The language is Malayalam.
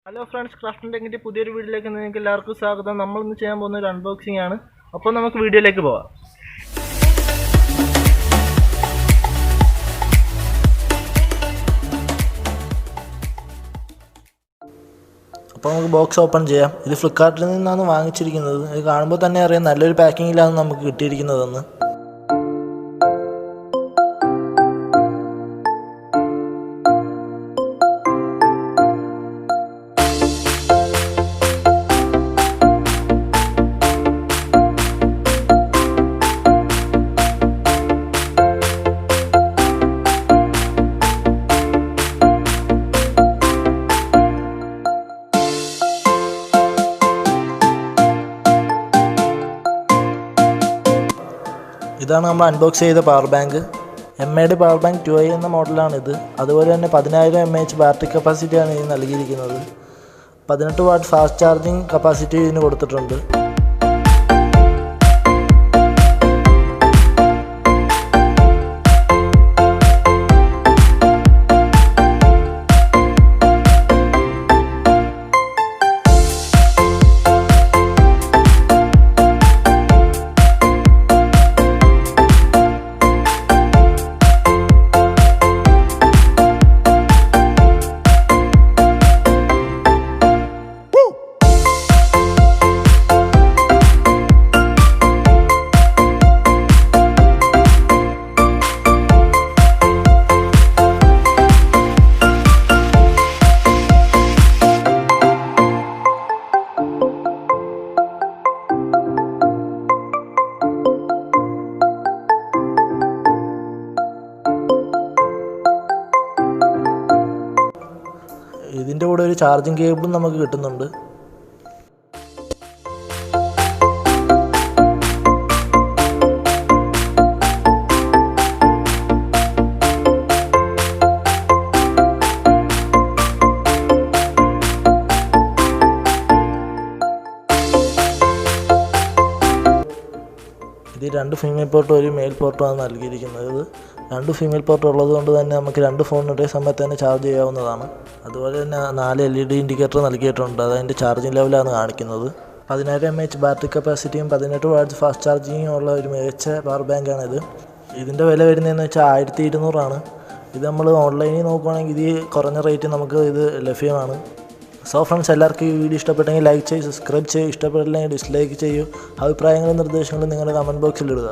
ഹലോ ഫ്രണ്ട്സ്, ക്രാഫ്റ്റ് ടെക്കിൻ്റെ പുതിയൊരു വീഡിയോയിലേക്ക് നിങ്ങൾക്ക് എല്ലാവർക്കും സ്വാഗതം. നമ്മളിന്ന് ചെയ്യാൻ പോകുന്ന ഒരു അൺബോക്സിംഗ് ആണ്. അപ്പോൾ നമുക്ക് വീഡിയോയിലേക്ക് പോവാം. അപ്പോൾ നമുക്ക് ബോക്സ് ഓപ്പൺ ചെയ്യാം. ഇത് ഫ്ലിപ്കാർട്ടിൽ നിന്നാണ് വാങ്ങിച്ചിരിക്കുന്നത്. ഇത് കാണുമ്പോൾ തന്നെ അറിയാം നല്ലൊരു പാക്കിങ്ങിലാണ് നമുക്ക് കിട്ടിയിരിക്കുന്നതെന്ന്. ഇതാണ് നമ്മൾ അൺബോക്സ് ചെയ്ത പവർ ബാങ്ക്. MAയുടെ പവർ ബാങ്ക് 2i എന്ന മോഡലാണിത്. അതുപോലെ തന്നെ 10,000 mAh ബാറ്ററി കപ്പാസിറ്റിയാണ് ഇതിന് നൽകിയിരിക്കുന്നത്. 18 വാട്ട് ഫാസ്റ്റ് ചാർജിങ് കപ്പാസിറ്റി ഇതിന് കൊടുത്തിട്ടുണ്ട്. ഇതിൻ്റെ കൂടെ ഒരു ചാർജിങ് കേബിളും നമുക്ക് കിട്ടുന്നുണ്ട്. ഇത് 2 ഫീമെയിൽ പോർട്ടും ഒരു മെയിൽ പോർട്ടുമാണ് നൽകിയിരിക്കുന്നത്. 2 ഫീമെയിൽ പോർട്ട് ഉള്ളത് കൊണ്ട് തന്നെ നമുക്ക് 2 ഫോൺ ഒരേ സമയത്ത് തന്നെ ചാർജ് ചെയ്യാവുന്നതാണ്. അതുപോലെ തന്നെ 4 LED ഇൻഡിക്കേറ്റർ നൽകിയിട്ടുണ്ട്. അതതിൻ്റെ ചാർജിങ് ലെവലാണ് കാണിക്കുന്നത്. 10,000 mAh ബാറ്ററി കപ്പാസിറ്റിയും 18 വാട്ട്സ് ഫാസ്റ്റ് ചാർജിങ്ങും ഉള്ള ഒരു മികച്ച പവർ ബാങ്കാണിത്. ഇതിൻ്റെ വില വരുന്നതെന്ന് വെച്ചാൽ 1200 ആണ്. ഇത് നമ്മൾ ഓൺലൈനിൽ നോക്കുകയാണെങ്കിൽ ഇത് കുറഞ്ഞ റേറ്റ് നമുക്ക് ഇത് ലഭ്യമാണ്. സോ ഫ്രണ്ട്സ്, എല്ലാവർക്കും ഈ വീഡിയോ ഇഷ്ടപ്പെട്ടെങ്കിൽ ലൈക്ക് ചെയ്യൂ, സബ്സ്ക്രൈബ് ചെയ്യൂ. ഇഷ്ടപ്പെട്ടില്ലെങ്കിൽ ഡിസ്ലൈക്ക് ചെയ്യൂ. അഭിപ്രായങ്ങളും നിർദ്ദേശങ്ങളും നിങ്ങളുടെ കമൻറ്റ് ബോക്സിൽ ഇടുക.